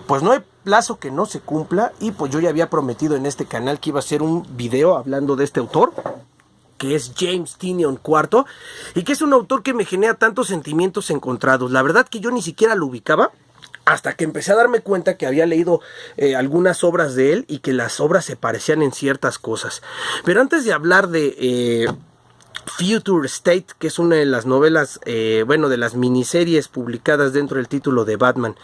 pues no hay plazo que no se cumpla, y pues yo ya había prometido en este canal que iba a hacer un video hablando de este autor, que es James Tynion IV, y que es un autor que me genera tantos sentimientos encontrados. La verdad que yo ni siquiera lo ubicaba, hasta que empecé a darme cuenta que había leído algunas obras de él, y que las obras se parecían en ciertas cosas. Pero antes de hablar de Future State, que es una de las novelas, de las miniseries publicadas dentro del título de Batman,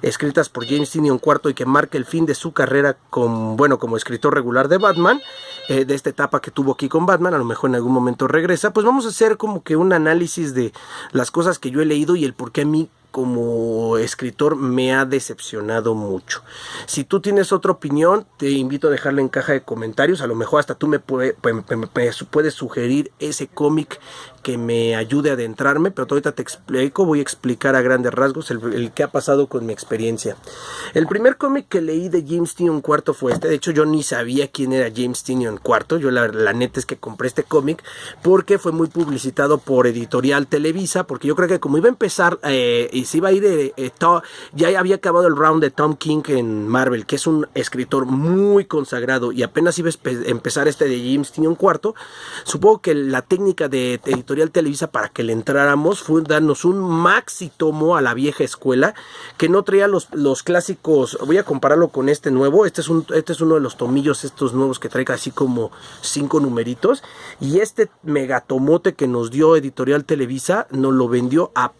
escritas por James Tynion IV, y que marca el fin de su carrera como escritor regular de Batman, de esta etapa que tuvo aquí con Batman. A lo mejor en algún momento regresa. Pues vamos a hacer como que un análisis de las cosas que yo he leído y el por qué a mí como escritor me ha decepcionado mucho. Si tú tienes otra opinión, te invito a dejarla en caja de comentarios. A lo mejor hasta tú me puedes sugerir ese cómic que me ayude a adentrarme, pero ahorita te explico, voy a explicar a grandes rasgos el que ha pasado con mi experiencia. El primer cómic que leí de James Tynion IV fue este. De hecho, yo ni sabía quién era James Tynion IV. Yo la neta es que compré este cómic porque fue muy publicitado por Editorial Televisa, porque yo creo que como iba a empezar y se iba a ir ya había acabado el round de Tom King en Marvel, que es un escritor muy consagrado, y apenas iba a empezar este de James Tynion IV. Supongo que la técnica de Editorial Televisa para que le entráramos fue darnos un maxi tomo a la vieja escuela, que no traía los clásicos. Voy a compararlo con este nuevo. Este es uno de los tomillos estos nuevos que trae así como 5 numeritos, y este megatomote que nos dio Editorial Televisa nos lo vendió a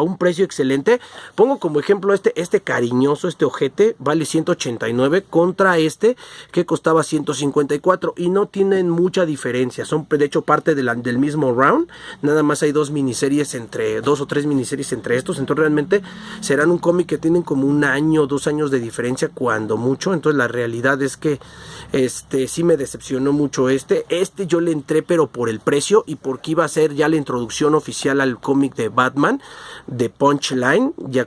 un precio excelente. Pongo como ejemplo este cariñoso, este ojete, vale 189 contra este que costaba 154, y no tienen mucha diferencia. Son de hecho parte del mismo round. Nada más hay dos o tres miniseries entre estos. Entonces realmente serán un cómic que tienen como 1 año, 2 años de diferencia cuando mucho. Entonces la realidad es que sí me decepcionó mucho este yo le entré pero por el precio, y porque iba a ser ya la introducción oficial al cómic de Batman de Punchline, ya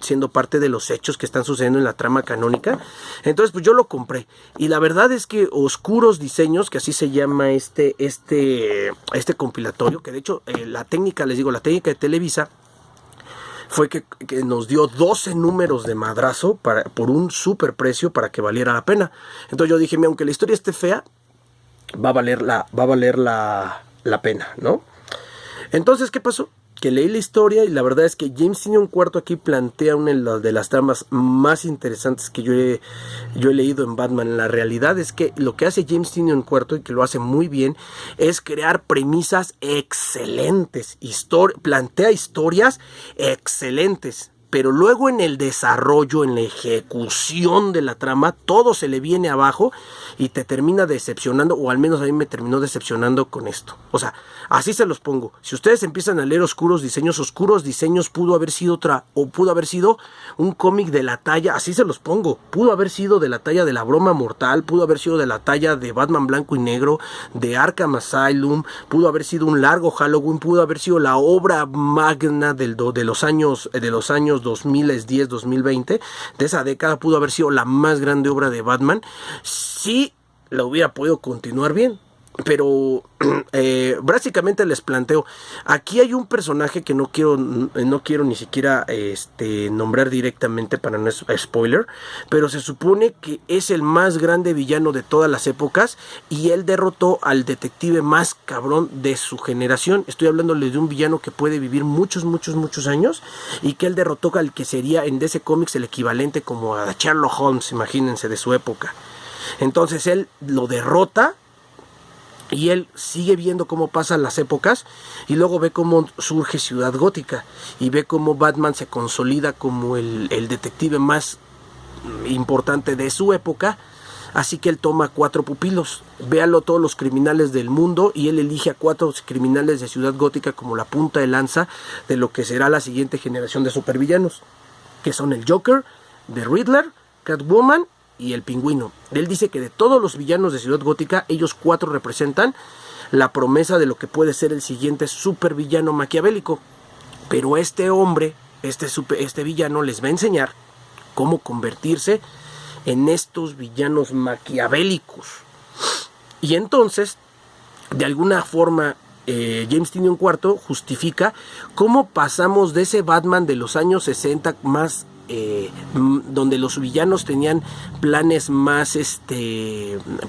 siendo parte de los hechos que están sucediendo en la trama canónica. Entonces pues yo lo compré, y la verdad es que Oscuros Diseños, que así se llama este compilatorio, que de hecho la técnica de Televisa fue que nos dio 12 números de madrazo por un super precio para que valiera la pena. Entonces yo dije, aunque la historia esté fea, va a valer la pena, ¿no? Entonces, ¿qué pasó? Que leí la historia, y la verdad es que James Tynion IV aquí plantea una de las tramas más interesantes que yo he leído en Batman. La realidad es que lo que hace James Tynion IV, y que lo hace muy bien, es crear premisas excelentes, plantea historias excelentes, pero luego en el desarrollo, en la ejecución de la trama, todo se le viene abajo y te termina decepcionando, o al menos a mí me terminó decepcionando con esto. O sea, así se los pongo. Si ustedes empiezan a leer Oscuros Diseños pudo haber sido pudo haber sido un cómic de la talla, así se los pongo, pudo haber sido de la talla de La Broma Mortal, pudo haber sido de la talla de Batman Blanco y Negro, de Arkham Asylum, pudo haber sido un largo Halloween, pudo haber sido la obra magna de los años 2010, 2020, de esa década. Pudo haber sido la más grande obra de Batman si la hubiera podido continuar bien. Pero básicamente les planteo, aquí hay un personaje que no quiero ni siquiera nombrar directamente para no es spoiler, pero se supone que es el más grande villano de todas las épocas, y él derrotó al detective más cabrón de su generación. Estoy hablándole de un villano que puede vivir muchos años, y que él derrotó al que sería en DC Comics el equivalente como a Sherlock Holmes, imagínense, de su época. Entonces él lo derrota, y él sigue viendo cómo pasan las épocas, y luego ve cómo surge Ciudad Gótica, y ve cómo Batman se consolida como el detective más importante de su época. Así que él toma 4 pupilos, véalo, todos los criminales del mundo, y él elige a 4 criminales de Ciudad Gótica como la punta de lanza de lo que será la siguiente generación de supervillanos, que son el Joker, The Riddler, Catwoman y el Pingüino. Él dice que de todos los villanos de Ciudad Gótica, ellos 4 representan la promesa de lo que puede ser el siguiente supervillano maquiavélico. Pero este hombre, este villano, les va a enseñar cómo convertirse en estos villanos maquiavélicos. Y entonces, de alguna forma, James Tynion IV justifica cómo pasamos de ese Batman de los años 60 más donde los villanos tenían planes más,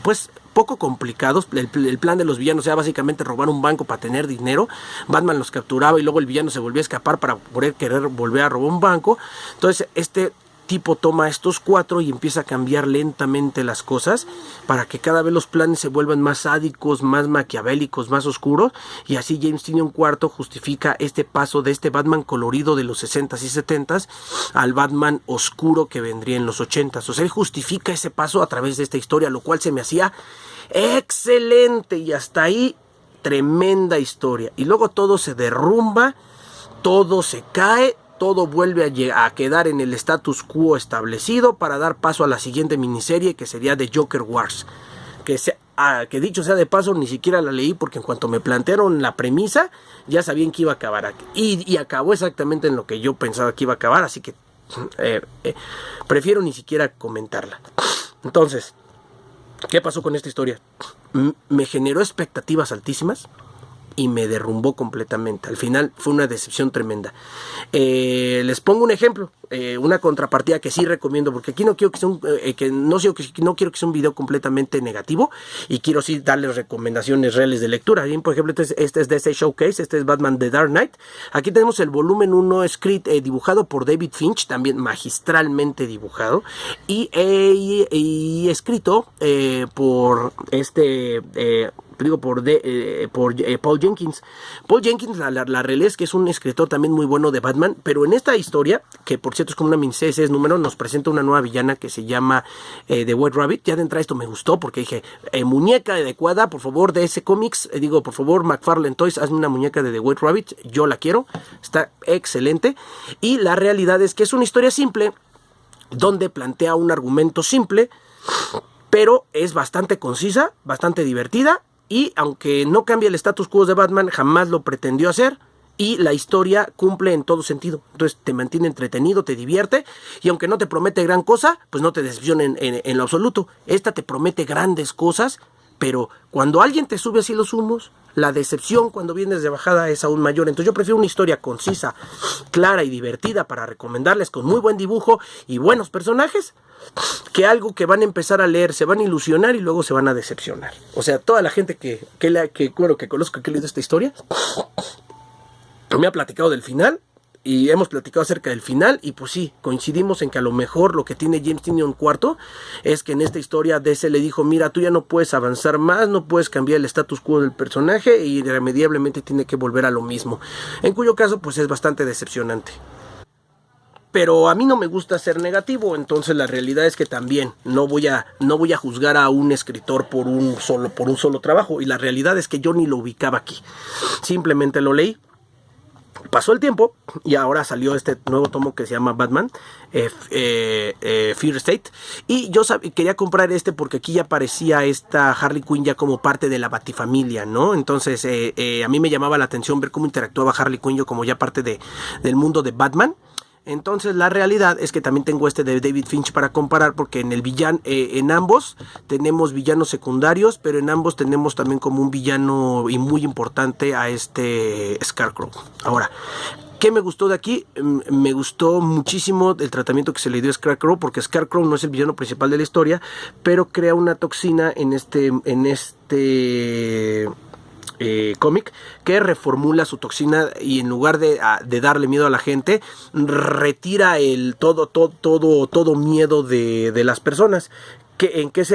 pues poco complicados. El plan de los villanos era básicamente robar un banco para tener dinero. Batman los capturaba y luego el villano se volvía a escapar para poder querer volver a robar un banco. Entonces este tipo toma estos 4 y empieza a cambiar lentamente las cosas para que cada vez los planes se vuelvan más sádicos, más maquiavélicos, más oscuros, y así James Tynion IV justifica este paso de este Batman colorido de los 60s y 70s al Batman oscuro que vendría en los 80s. O sea, él justifica ese paso a través de esta historia, lo cual se me hacía excelente, y hasta ahí tremenda historia. Y luego todo se derrumba, todo se cae, todo vuelve a quedar en el status quo establecido para dar paso a la siguiente miniserie, que sería The Joker Wars, que dicho sea de paso ni siquiera la leí, porque en cuanto me plantearon la premisa ya sabían que iba a acabar y acabó exactamente en lo que yo pensaba que iba a acabar, así que prefiero ni siquiera comentarla. Entonces, ¿qué pasó con esta historia? Me generó expectativas altísimas y me derrumbó completamente. Al final fue una decepción tremenda. Les pongo un ejemplo, una contrapartida que sí recomiendo, porque aquí no quiero que sea no quiero que sea un video completamente negativo, y quiero sí darles recomendaciones reales de lectura. Bien, por ejemplo, este es de ese showcase, este es Batman The Dark Knight. Aquí tenemos el volumen 1 dibujado por David Finch, también magistralmente dibujado, y escrito por Paul Jenkins. Paul Jenkins, la realidad es que es un escritor también muy bueno de Batman, pero en esta historia, que por cierto es como una miniserie, 6 números, nos presenta una nueva villana que se llama The White Rabbit. Ya de entrada esto me gustó, porque dije, muñeca adecuada, por favor, de ese cómics, por favor, McFarlane Toys, hazme una muñeca de The White Rabbit, yo la quiero, está excelente. Y la realidad es que es una historia simple, donde plantea un argumento simple, pero es bastante concisa, bastante divertida, y aunque no cambia el status quo de Batman, jamás lo pretendió hacer, y la historia cumple en todo sentido. Entonces te mantiene entretenido, te divierte, y aunque no te promete gran cosa, pues no te decepciona en lo absoluto. Esta te promete grandes cosas, pero cuando alguien te sube así los humos, la decepción cuando vienes de bajada es aún mayor. Entonces yo prefiero una historia concisa, clara y divertida para recomendarles, con muy buen dibujo y buenos personajes, que algo que van a empezar a leer, se van a ilusionar y luego se van a decepcionar. O sea, toda la gente que conozco, que ha leído esta historia, me ha platicado del final, y hemos platicado acerca del final, y pues sí, coincidimos en que a lo mejor lo que tiene James Tynion IV es que en esta historia DC le dijo, mira, tú ya no puedes avanzar más, no puedes cambiar el status quo del personaje, y irremediablemente tiene que volver a lo mismo, en cuyo caso pues es bastante decepcionante. Pero a mí no me gusta ser negativo, entonces la realidad es que también no voy a juzgar a un escritor por un solo trabajo, y la realidad es que yo ni lo ubicaba aquí, simplemente lo leí. Pasó el tiempo y ahora salió este nuevo tomo que se llama Batman Fear State, y yo quería comprar porque aquí ya aparecía esta Harley Quinn ya como parte de la Batifamilia, ¿no? Entonces a mí me llamaba la atención ver cómo interactuaba Harley Quinn yo como ya parte del mundo de Batman. Entonces la realidad es que también tengo este de David Finch para comparar, porque en ambos tenemos villanos secundarios, pero en ambos tenemos también como un villano y muy importante a este Scarecrow. Ahora, ¿qué me gustó de aquí? Me gustó muchísimo el tratamiento que se le dio a Scarecrow, porque Scarecrow no es el villano principal de la historia, pero crea una toxina en este cómic que reformula su toxina, y en lugar de darle miedo a la gente, retira todo miedo de las personas. ¿En qué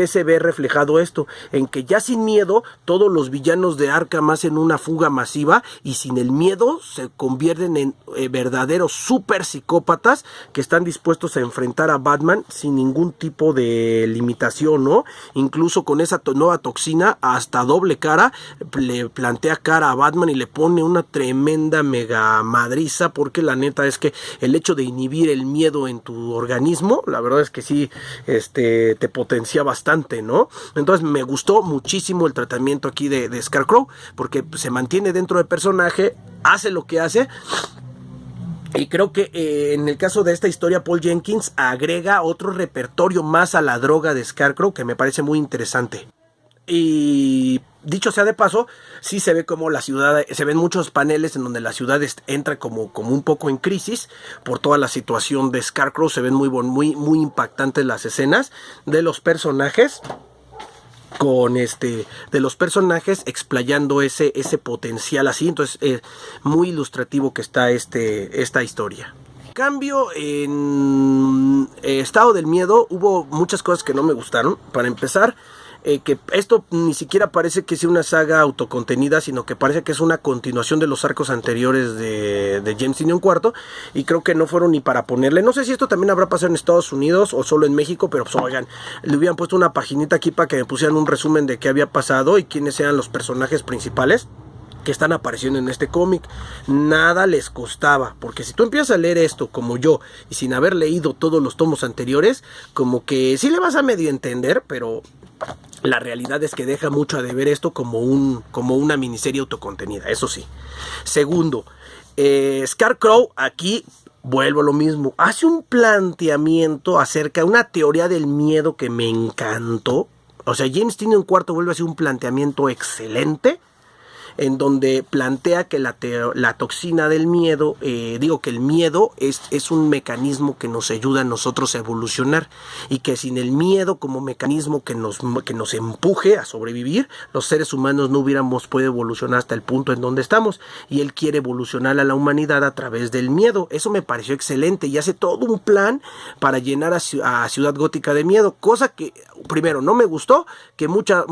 se ve reflejado esto? En que ya sin miedo todos los villanos de Arkham hacen una fuga masiva, y sin el miedo se convierten en verdaderos super psicópatas que están dispuestos a enfrentar a Batman sin ningún tipo de limitación, ¿no? Incluso con esa nueva toxina, hasta doble cara, le plantea cara a Batman y le pone una tremenda mega madriza, porque la neta es que el hecho de inhibir el miedo en tu organismo, la verdad es que sí, te potencia bastante, ¿no? Entonces me gustó muchísimo el tratamiento aquí de Scarecrow, porque se mantiene dentro del personaje, hace lo que hace, y creo que en el caso de esta historia Paul Jenkins agrega otro repertorio más a la droga de Scarecrow que me parece muy interesante. Y dicho sea de paso, sí se ve como la ciudad, se ven muchos paneles en donde la ciudad entra como un poco en crisis por toda la situación de Scarecrow. Se ven muy impactantes las escenas de los personajes, de los personajes explayando ese potencial así. Entonces muy ilustrativo que está esta historia. Cambio, en Estado del Miedo hubo muchas cosas que no me gustaron. Para empezar, que esto ni siquiera parece que sea una saga autocontenida, sino que parece que es una continuación de los arcos anteriores de James Tynion IV, y creo que no fueron ni para ponerle, no sé si esto también habrá pasado en Estados Unidos o solo en México, pero pues oigan, le hubieran puesto una paginita aquí para que me pusieran un resumen de qué había pasado y quiénes eran los personajes principales que están apareciendo en este cómic. Nada les costaba, porque si tú empiezas a leer esto como yo y sin haber leído todos los tomos anteriores, como que sí le vas a medio entender, pero la realidad es que deja mucho a deber esto como una miniserie autocontenida, eso sí. Segundo, Scarecrow aquí vuelvo a lo mismo, hace un planteamiento acerca de una teoría del miedo que me encantó. O sea, James Tynion IV vuelve a hacer un planteamiento excelente, en donde plantea que la toxina del miedo, que el miedo es un mecanismo que nos ayuda a nosotros a evolucionar, y que sin el miedo como mecanismo que nos empuje a sobrevivir, los seres humanos no hubiéramos podido evolucionar hasta el punto en donde estamos, y él quiere evolucionar a la humanidad a través del miedo. Eso me pareció excelente, y hace todo un plan para llenar a Ciudad Gótica de miedo, cosa que primero no me gustó, que mucho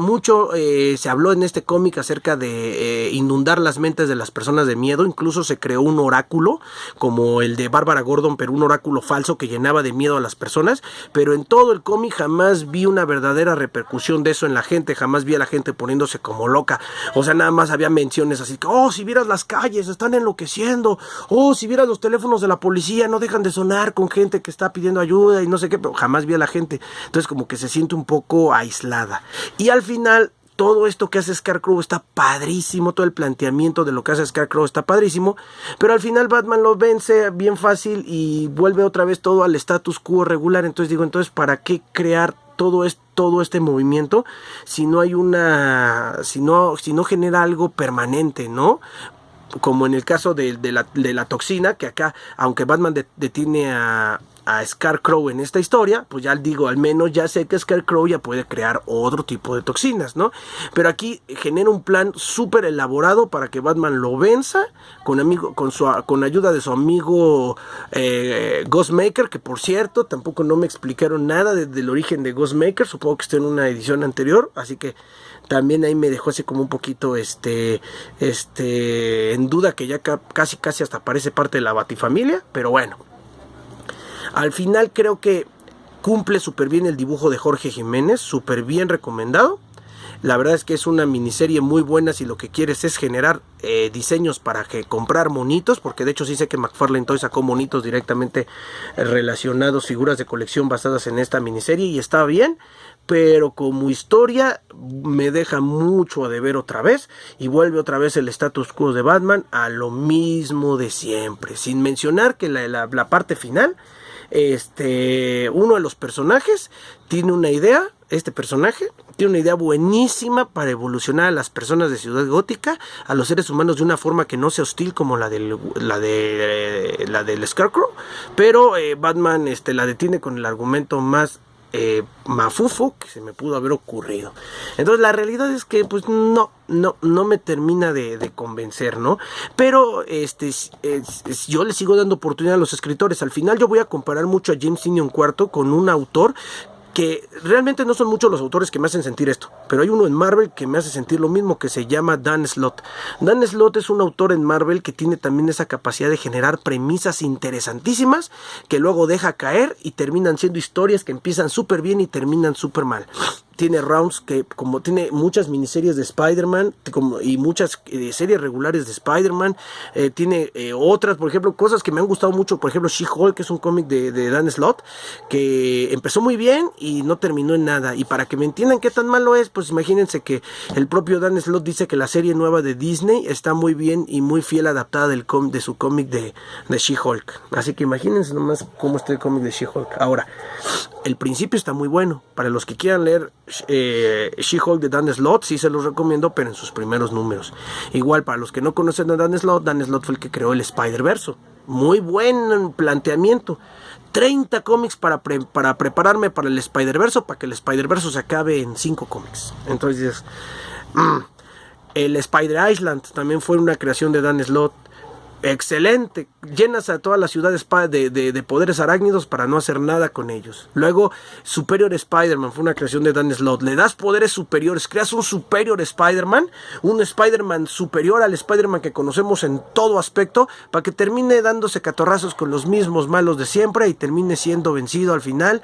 se habló en este cómic acerca de inundar las mentes de las personas de miedo. Incluso se creó un oráculo como el de Bárbara Gordon, pero un oráculo falso que llenaba de miedo a las personas. Pero en todo el cómic jamás vi una verdadera repercusión de eso en la gente, jamás vi a la gente poniéndose como loca. O sea, nada más había menciones así que, oh, si vieras las calles, están enloqueciendo, oh, si vieras los teléfonos de la policía, no dejan de sonar con gente que está pidiendo ayuda y no sé qué, pero jamás vi a la gente. Entonces como que se siente un poco aislada. Y al final, todo esto que hace Scarecrow está padrísimo, todo el planteamiento de lo que hace Scarecrow está padrísimo, pero al final Batman lo vence bien fácil y vuelve otra vez todo al status quo regular. Entonces digo, ¿para qué crear todo este movimiento si no hay si no genera algo permanente, ¿no? Como en el caso de la toxina, que acá, aunque Batman detiene a Scarecrow en esta historia, pues ya digo, al menos ya sé que Scarecrow ya puede crear otro tipo de toxinas, ¿no? Pero aquí genera un plan súper elaborado para que Batman lo venza con ayuda de su amigo Ghostmaker, que por cierto tampoco no me explicaron nada del origen de Ghostmaker. Supongo que está en una edición anterior, así que también ahí me dejó así como un poquito en duda, que ya casi hasta parece parte de la Batifamilia, pero bueno. Al final creo que cumple súper bien el dibujo de Jorge Jiménez, súper bien recomendado. La verdad es que es una miniserie muy buena si lo que quieres es generar diseños para comprar monitos, porque de hecho sí sé que McFarlane Toys sacó monitos directamente relacionados, figuras de colección basadas en esta miniserie, y está bien, pero como historia me deja mucho a deber otra vez, y vuelve otra vez el status quo de Batman a lo mismo de siempre, sin mencionar que la parte final, uno de los personajes tiene una idea. Este personaje tiene una idea buenísima para evolucionar a las personas de Ciudad Gótica, a los seres humanos, de una forma que no sea hostil como la del Scarecrow, pero Batman la detiene con el argumento más mafufo que se me pudo haber ocurrido. Entonces la realidad es que pues no me termina de convencer, ¿no? Pero yo le sigo dando oportunidad a los escritores. Al final yo voy a comparar mucho a James Tynion IV con un autor que realmente no son muchos los autores que me hacen sentir esto, pero hay uno en Marvel que me hace sentir lo mismo, que se llama Dan Slott. Dan Slott es un autor en Marvel que tiene también esa capacidad de generar premisas interesantísimas que luego deja caer y terminan siendo historias que empiezan súper bien y terminan súper mal. Tiene rounds que, como tiene muchas miniseries de Spider-Man y muchas series regulares de Spider-Man, tiene otras, por ejemplo, cosas que me han gustado mucho. Por ejemplo, She-Hulk, que es un cómic de Dan Slott, que empezó muy bien y no terminó en nada. Y para que me entiendan qué tan malo es, pues imagínense que el propio Dan Slott dice que la serie nueva de Disney está muy bien y muy fiel adaptada de su cómic de She-Hulk. Así que imagínense nomás cómo está el cómic de She-Hulk. Ahora, el principio está muy bueno. Para los que quieran leer She-Hulk de Dan Slott, sí se los recomiendo, pero en sus primeros números. Igual, para los que no conocen a Dan Slott fue el que creó el Spider-Verse. Muy buen planteamiento. 30 cómics para prepararme para el Spider-Verse, para que el Spider-Verse se acabe en 5 cómics. Entonces, el Spider-Island también fue una creación de Dan Slott. Excelente, llenas a toda la ciudad de poderes arácnidos para no hacer nada con ellos. Luego, Superior Spider-Man fue una creación de Dan Slott. Le das poderes superiores, creas un Superior Spider-Man, un Spider-Man superior al Spider-Man que conocemos en todo aspecto, para que termine dándose catorrazos con los mismos malos de siempre y termine siendo vencido al final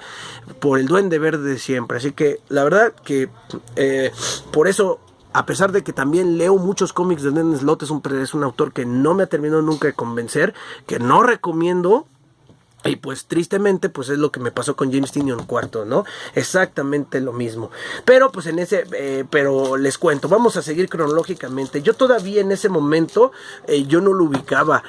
por el Duende Verde de siempre. Así que la verdad que por eso, a pesar de que también leo muchos cómics de Dan Slott, es un autor que no me ha terminado nunca de convencer, que no recomiendo. Y pues tristemente pues es lo que me pasó con James Tynion IV, ¿no? Exactamente lo mismo. Pero pues pero les cuento, vamos a seguir cronológicamente. Yo todavía en ese momento yo no lo ubicaba.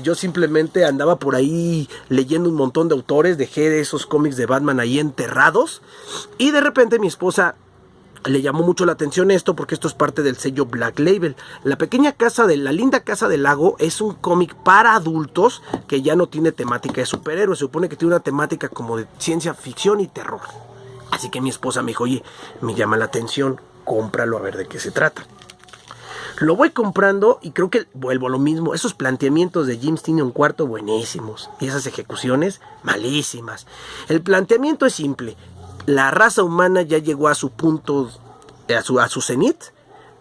Yo simplemente andaba por ahí leyendo un montón de autores, dejé esos cómics de Batman ahí enterrados. Y de repente mi esposa le llamó mucho la atención esto, porque esto es parte del sello Black Label. La linda casa del lago es un cómic para adultos que ya no tiene temática de superhéroes. Se supone que tiene una temática como de ciencia ficción y terror. Así que mi esposa me dijo, oye, me llama la atención, cómpralo a ver de qué se trata. Lo voy comprando y creo que vuelvo a lo mismo. Esos planteamientos de James Tynion IV buenísimos y esas ejecuciones malísimas. El planteamiento es simple. La raza humana ya llegó a su punto, a su cenit.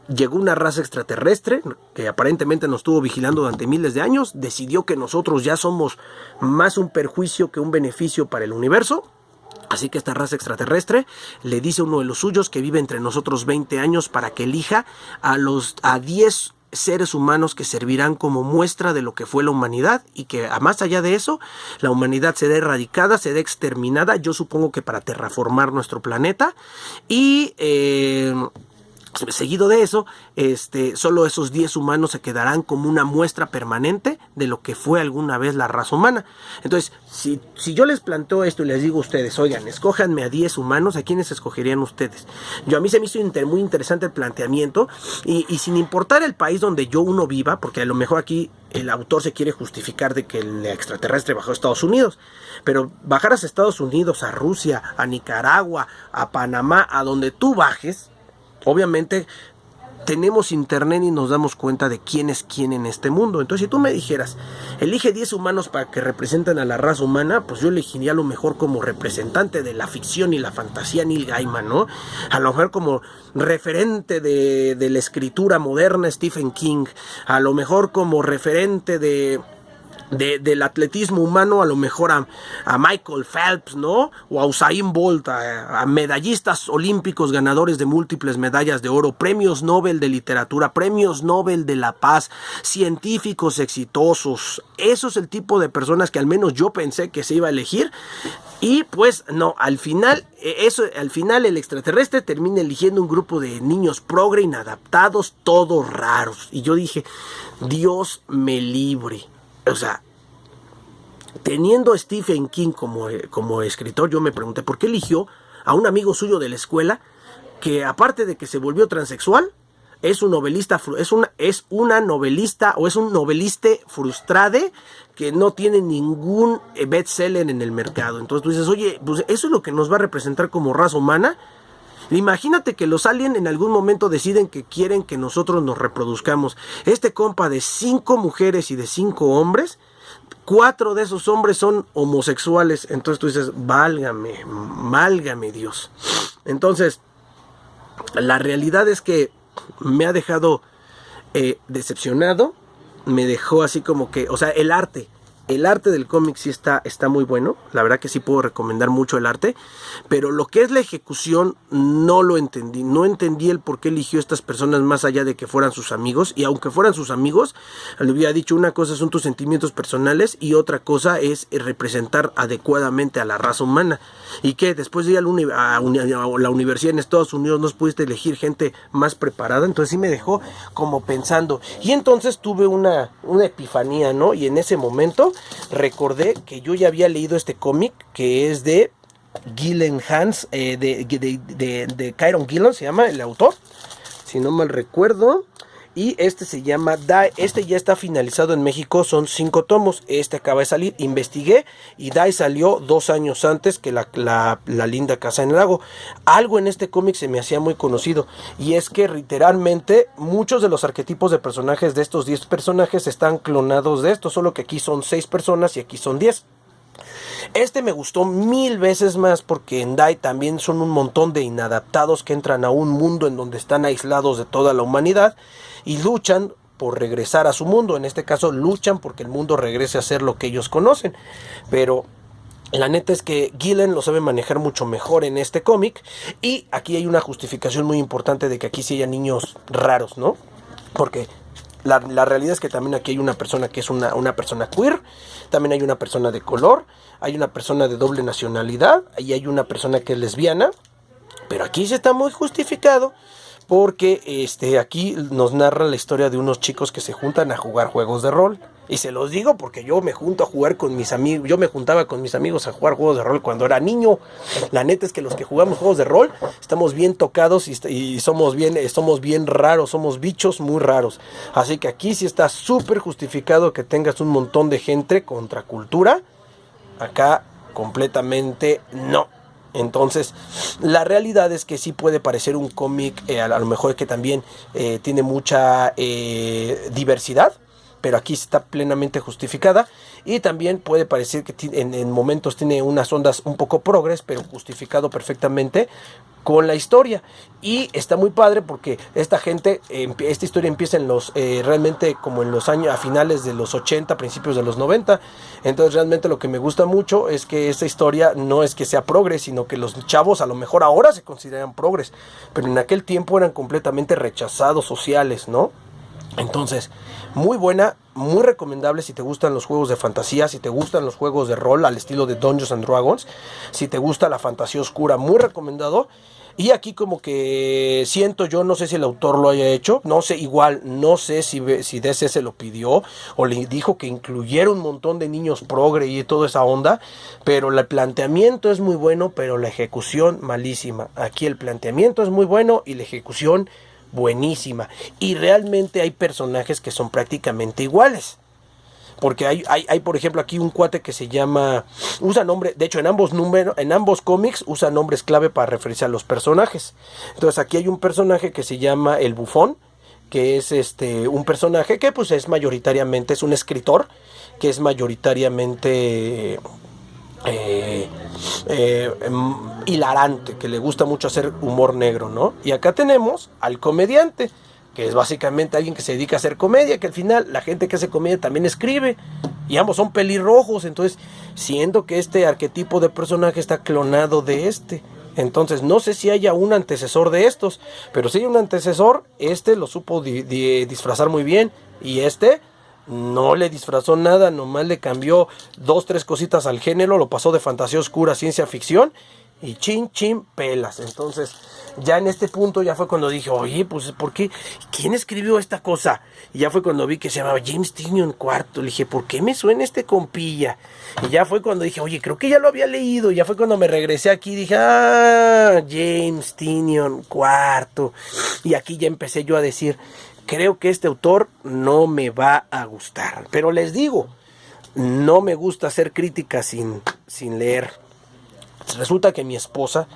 Llegó una raza extraterrestre que aparentemente nos estuvo vigilando durante miles de años. Decidió que nosotros ya somos más un perjuicio que un beneficio para el universo. Así que esta raza extraterrestre le dice a uno de los suyos que vive entre nosotros 20 años para que elija a 10 seres humanos que servirán como muestra de lo que fue la humanidad, y que más allá de eso la humanidad será erradicada, será exterminada, yo supongo que para terraformar nuestro planeta. Y seguido de eso, solo esos 10 humanos se quedarán como una muestra permanente de lo que fue alguna vez la raza humana. Entonces, si yo les planteo esto y les digo a ustedes, oigan, escójanme a 10 humanos, ¿a quiénes escogerían ustedes? A mí se me hizo muy interesante el planteamiento, y sin importar el país donde uno viva, porque a lo mejor aquí el autor se quiere justificar de que el extraterrestre bajó a Estados Unidos, pero bajaras a Estados Unidos, a Rusia, a Nicaragua, a Panamá, a donde tú bajes, obviamente tenemos internet y nos damos cuenta de quién es quién en este mundo. Entonces, si tú me dijeras, elige 10 humanos para que representen a la raza humana, pues yo elegiría a lo mejor como representante de la ficción y la fantasía Neil Gaiman, ¿no? A lo mejor como referente de la escritura moderna Stephen King, a lo mejor como referente del atletismo humano, a lo mejor a Michael Phelps, ¿no? O a Usain Bolt, a medallistas olímpicos ganadores de múltiples medallas de oro, premios Nobel de literatura, premios Nobel de la paz, científicos exitosos. Eso es el tipo de personas que al menos yo pensé que se iba a elegir. Y pues no, al final el extraterrestre termina eligiendo un grupo de niños progre, inadaptados, todos raros. Y yo dije, Dios me libre. O sea, teniendo a Stephen King como escritor, yo me pregunté por qué eligió a un amigo suyo de la escuela que, aparte de que se volvió transexual, es un novelista, es un novelista frustrado que no tiene ningún bestseller en el mercado. Entonces tú dices, oye, pues eso es lo que nos va a representar como raza humana. Imagínate que los aliens en algún momento deciden que quieren que nosotros nos reproduzcamos. Este compa de 5 mujeres y de 5 hombres, 4 de esos hombres son homosexuales. Entonces tú dices, válgame Dios. Entonces, la realidad es que me ha dejado decepcionado. Me dejó así como que, o sea, el arte del cómic sí está muy bueno. La verdad que sí puedo recomendar mucho el arte. Pero lo que es la ejecución no lo entendí. No entendí el por qué eligió a estas personas más allá de que fueran sus amigos. Y aunque fueran sus amigos, le hubiera dicho, una cosa son tus sentimientos personales y otra cosa es representar adecuadamente a la raza humana. Y que después de ir a la universidad en Estados Unidos no pudiste elegir gente más preparada. Entonces sí me dejó como pensando. Y entonces tuve una epifanía, ¿no? Y en ese momento recordé que yo ya había leído este cómic, que es de Gillen Hans, de Kieron Gillen se llama el autor, si no mal recuerdo. Y este se llama Die. Este ya está finalizado en México, son 5 tomos. Este acaba de salir, investigué, y Die salió 2 años antes que la linda casa en el lago. Algo en este cómic se me hacía muy conocido, y es que literalmente muchos de los arquetipos de personajes de estos 10 personajes están clonados de estos, solo que aquí son 6 personas y aquí son 10. Este me gustó 1000 veces más porque en Die también son un montón de inadaptados que entran a un mundo en donde están aislados de toda la humanidad y luchan por regresar a su mundo. En este caso luchan porque el mundo regrese a ser lo que ellos conocen. Pero la neta es que Gillen lo sabe manejar mucho mejor en este cómic. Y aquí hay una justificación muy importante de que aquí sí haya niños raros, ¿no? Porque la realidad es que también aquí hay una persona que es una persona queer, también hay una persona de color, hay una persona de doble nacionalidad, y hay una persona que es lesbiana, pero aquí sí está muy justificado porque aquí nos narra la historia de unos chicos que se juntan a jugar juegos de rol. Y se los digo porque yo me junto a jugar con mis amigos, yo me juntaba con mis amigos a jugar juegos de rol cuando era niño. La neta es que los que jugamos juegos de rol estamos bien tocados y somos bien raros, somos bichos muy raros. Así que aquí sí está súper justificado que tengas un montón de gente contra cultura. Acá completamente no. Entonces, la realidad es que sí puede parecer un cómic, a lo mejor que también tiene mucha diversidad, pero aquí está plenamente justificada. Y también puede parecer que en momentos tiene unas ondas un poco progres, pero justificado perfectamente con la historia. Y está muy padre porque esta historia empieza realmente como en los años, a finales de los 80, principios de los 90. Entonces realmente lo que me gusta mucho es que esta historia no es que sea progres, sino que los chavos a lo mejor ahora se consideran progres, pero en aquel tiempo eran completamente rechazados sociales, ¿no? Entonces, muy buena, muy recomendable si te gustan los juegos de fantasía, si te gustan los juegos de rol al estilo de Dungeons and Dragons, si te gusta la fantasía oscura, muy recomendado. Y aquí como que siento yo, no sé si el autor lo haya hecho, no sé si DC se lo pidió o le dijo que incluyera un montón de niños progre y toda esa onda, pero el planteamiento es muy bueno, pero la ejecución malísima. Aquí el planteamiento es muy bueno y la ejecución buenísima, y realmente hay personajes que son prácticamente iguales, porque hay por ejemplo aquí un cuate que se llama, usa nombre, de hecho en ambos cómics usa nombres clave para referirse a los personajes. Entonces aquí hay un personaje que se llama el Bufón, que es un personaje que pues es un escritor que es mayoritariamente hilarante, que le gusta mucho hacer humor negro, ¿no? Y acá tenemos al comediante, que es básicamente alguien que se dedica a hacer comedia, que al final la gente que hace comedia también escribe, y ambos son pelirrojos. Entonces siento que este arquetipo de personaje está clonado de entonces no sé si haya un antecesor de estos, pero si hay un antecesor, lo supo disfrazar muy bien, y no le disfrazó nada, nomás le cambió 2-3 cositas al género, lo pasó de fantasía oscura a ciencia ficción y chin pelas. Entonces ya en este punto ya fue cuando dije, oye, pues ¿por qué? ¿Quién escribió esta cosa? Y ya fue cuando vi que se llamaba James Tynion IV. Le dije, ¿por qué me suena compilla? Y ya fue cuando dije, oye, creo que ya lo había leído. Y ya fue cuando me regresé aquí y dije, James Tynion IV. Y aquí ya empecé yo a decir, creo que este autor no me va a gustar. Pero les digo, no me gusta hacer críticas sin leer. Resulta que mi esposa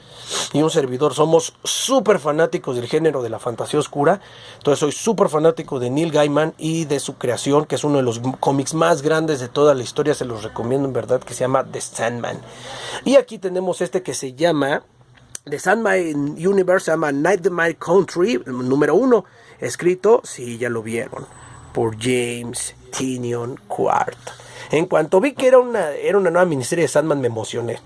y un servidor somos súper fanáticos del género de la fantasía oscura. Entonces soy súper fanático de Neil Gaiman y de su creación, que es uno de los cómics más grandes de toda la historia. Se los recomiendo en verdad, que se llama The Sandman. Y aquí tenemos que se llama The Sandman Universe, se llama Nightmare Country, número 1. Escrito, si ya lo vieron, por James Tynion IV. En cuanto vi que era una nueva miniserie de Sandman, me emocioné.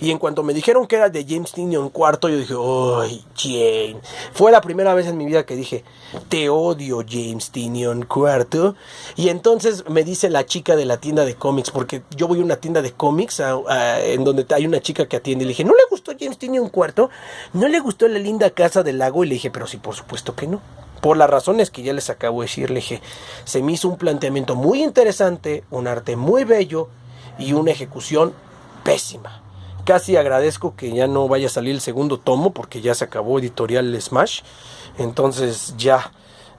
Y en cuanto me dijeron que era de James Tynion IV, yo dije, ¡ay, James! Fue la primera vez en mi vida que dije, te odio, James Tynion IV. Y entonces me dice la chica de la tienda de cómics, porque yo voy a una tienda de cómics en donde hay una chica que atiende. Y le dije, ¿no le gustó James Tynion IV? ¿No le gustó La linda casa del lago? Y le dije, pero sí, por supuesto que no. Por las razones que ya les acabo de decir. Le dije, se me hizo un planteamiento muy interesante, un arte muy bello y una ejecución pésima. casi agradezco que ya no vaya a salir el segundo tomo porque ya se acabó Editorial Smash. Entonces ya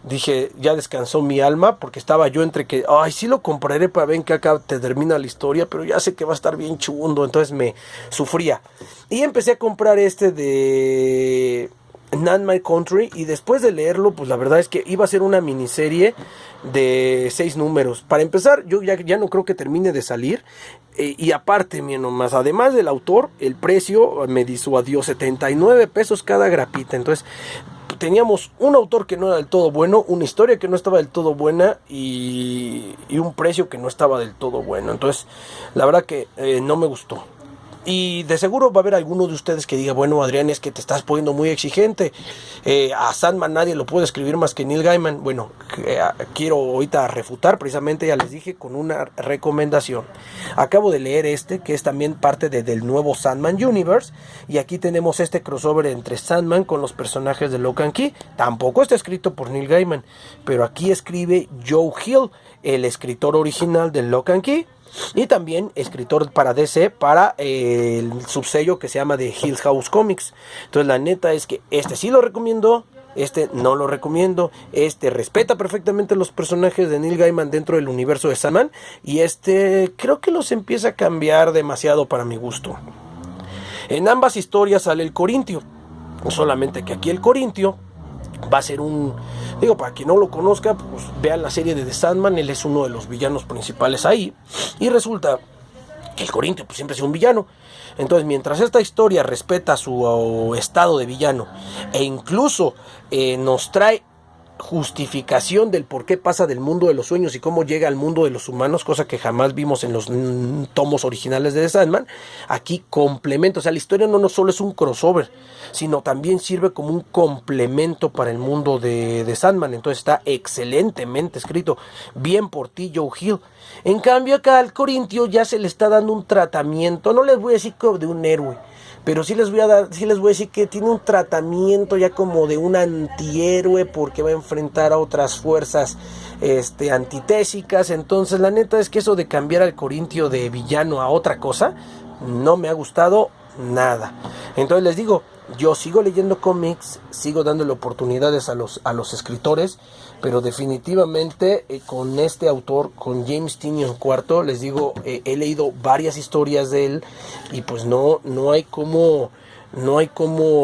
dije, ya descansó mi alma, porque estaba yo entre que, ay, sí lo compraré para ver que acá te termina la historia, pero ya sé que va a estar bien chundo, entonces me sufría. Y empecé a comprar este de Not My Country, y después de leerlo, pues la verdad es que iba a ser una miniserie de 6 números. Para empezar, yo ya no creo que termine de salir. Y aparte, nomás, además del autor, el precio me disuadió, 79 pesos cada grapita. Entonces, teníamos un autor que no era del todo bueno, una historia que no estaba del todo buena y un precio que no estaba del todo bueno. Entonces, la verdad que no me gustó. Y de seguro va a haber alguno de ustedes que diga, bueno, Adrián, es que te estás poniendo muy exigente. A Sandman nadie lo puede escribir más que Neil Gaiman. Bueno, quiero ahorita refutar, precisamente ya les dije, con una recomendación. Acabo de leer que es también parte del nuevo Sandman Universe. Y aquí tenemos este crossover entre Sandman con los personajes de Lock and Key. Tampoco está escrito por Neil Gaiman, pero aquí escribe Joe Hill, el escritor original de Lock and Key. Y también escritor para DC, para el subsello que se llama The Hill House Comics. Entonces la neta es que este sí lo recomiendo, este no lo recomiendo. Este respeta perfectamente los personajes de Neil Gaiman dentro del universo de Sandman, y este creo que los empieza a cambiar demasiado para mi gusto. En ambas historias sale el Corintio, solamente que aquí el Corintio va a ser para quien no lo conozca, pues vean la serie de The Sandman. Él es uno de los villanos principales ahí, y resulta que el Corintio pues siempre ha sido un villano. Entonces, mientras esta historia respeta su estado de villano e incluso nos trae justificación del por qué pasa del mundo de los sueños y cómo llega al mundo de los humanos, cosa que jamás vimos en los tomos originales de The Sandman, aquí complementa. O sea, la historia no solo es un crossover, sino también sirve como un complemento para el mundo de Sandman. Entonces está excelentemente escrito. Bien por ti, Joe Hill. En cambio acá al Corintio ya se le está dando un tratamiento, no les voy a decir como de un héroe, pero sí les voy a decir que tiene un tratamiento ya como de un antihéroe, porque va a enfrentar a otras fuerzas antitésicas. Entonces la neta es que eso de cambiar al Corintio de villano a otra cosa no me ha gustado nada. Entonces les digo, yo sigo leyendo cómics, sigo dándole oportunidades a los escritores, pero definitivamente con este autor, con James Tynion IV, les digo, he leído varias historias de él, y pues no hay como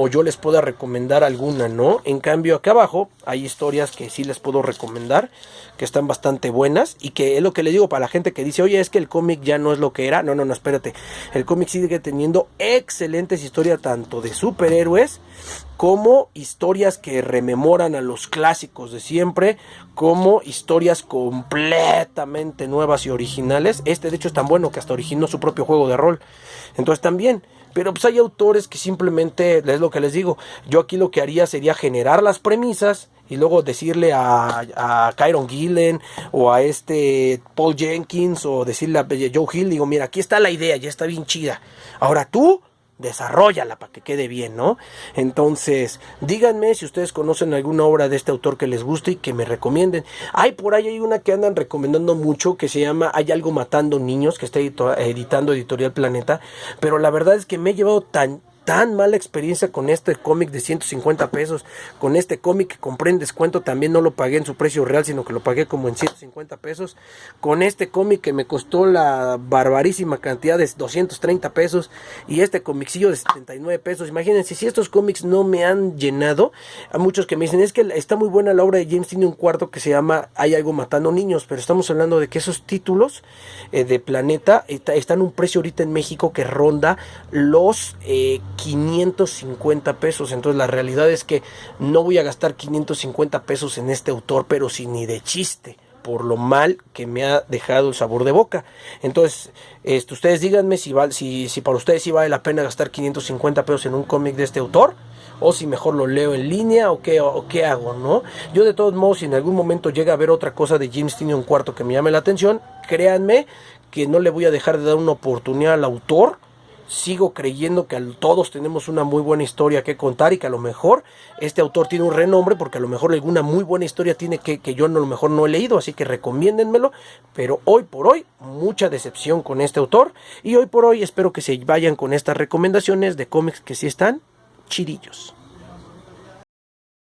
yo les pueda recomendar alguna, ¿no? En cambio acá abajo hay historias que sí les puedo recomendar, que están bastante buenas, y que es lo que les digo para la gente que dice, oye, es que el cómic ya no es lo que era. No, espérate, el cómic sigue teniendo excelentes historias, tanto de superhéroes como historias que rememoran a los clásicos de siempre, como historias completamente nuevas y originales. De hecho es tan bueno que hasta originó su propio juego de rol. Entonces también, pero pues hay autores que simplemente, es lo que les digo, yo aquí lo que haría sería generar las premisas y luego decirle a Kieron Gillen o a Paul Jenkins, o decirle a Joe Hill, digo, mira, aquí está la idea, ya está bien chida, ahora tú desarróllala para que quede bien, ¿no? Entonces, díganme si ustedes conocen alguna obra de este autor que les guste y que me recomienden. Por ahí hay una que andan recomendando mucho, que se llama Hay algo matando niños, que está editando Editorial Planeta, pero la verdad es que me he llevado tan mala experiencia con este cómic de 150 pesos, con este cómic que compré en descuento, también no lo pagué en su precio real, sino que lo pagué como en 150 pesos, con este cómic que me costó la barbarísima cantidad de 230 pesos, y este comicillo de 79 pesos, imagínense, si estos cómics no me han llenado. Hay muchos que me dicen, es que está muy buena la obra de James Tynion IV que se llama Hay algo matando niños, pero estamos hablando de que esos títulos de Planeta están a un precio ahorita en México que ronda los 550 pesos. Entonces la realidad es que no voy a gastar 550 pesos en este autor, pero sí ni de chiste, por lo mal que me ha dejado el sabor de boca. Entonces, ustedes díganme si para ustedes sí vale la pena gastar 550 pesos en un cómic de este autor, o si mejor lo leo en línea, o qué hago, ¿no? Yo de todos modos, si en algún momento llega a ver otra cosa de James Tynion IV que me llame la atención, créanme que no le voy a dejar de dar una oportunidad al autor, sigo creyendo que todos tenemos una muy buena historia que contar y que a lo mejor este autor tiene un renombre porque a lo mejor alguna muy buena historia tiene que yo a lo mejor no he leído, así que recomiéndenmelo. Pero hoy por hoy mucha decepción con este autor y hoy por hoy espero que se vayan con estas recomendaciones de cómics que sí están chidillos.